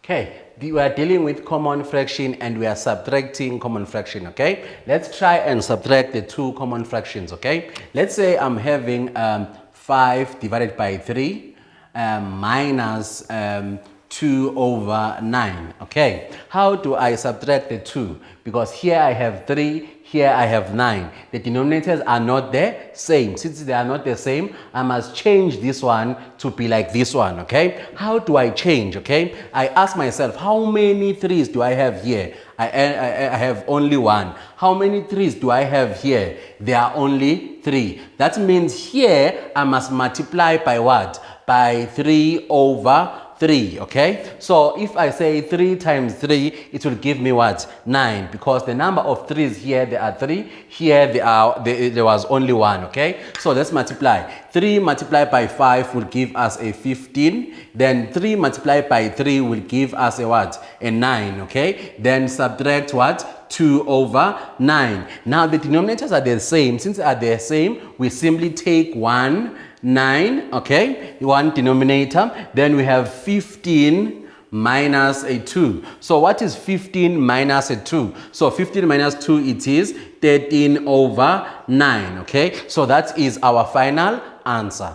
Okay, we are dealing with common fraction and we are subtracting common fraction, okay? Let's try and subtract the two common fractions, okay? Let's say I'm having 5 divided by 3 minus 2 over 9, okay? How do I subtract the 2? Because here I have 3, here I have 9. The denominators are not the same. Since they are not the same, I must change this one to be like this one, okay? How do I change, okay? I ask myself, how many 3's do I have here? I have only 1. How many 3's do I have here? There are only 3. That means here I must multiply by what? By 3 over 3, okay? So if I say 3 times 3, it will give me what? 9, because the number of 3's here, there are 3. Here there was only 1, okay? So let's multiply. 3 multiplied by 5 will give us a 15. Then 3 multiplied by 3 will give us a what? A 9, okay? Then subtract what? 2 over 9. Now the denominators are the same. Since they are the same, we simply take 9, okay, one denominator, then we have 15 minus a 2. So what is 15 minus a 2? So 15 minus 2, it is 13 over 9, okay? So that is our final answer.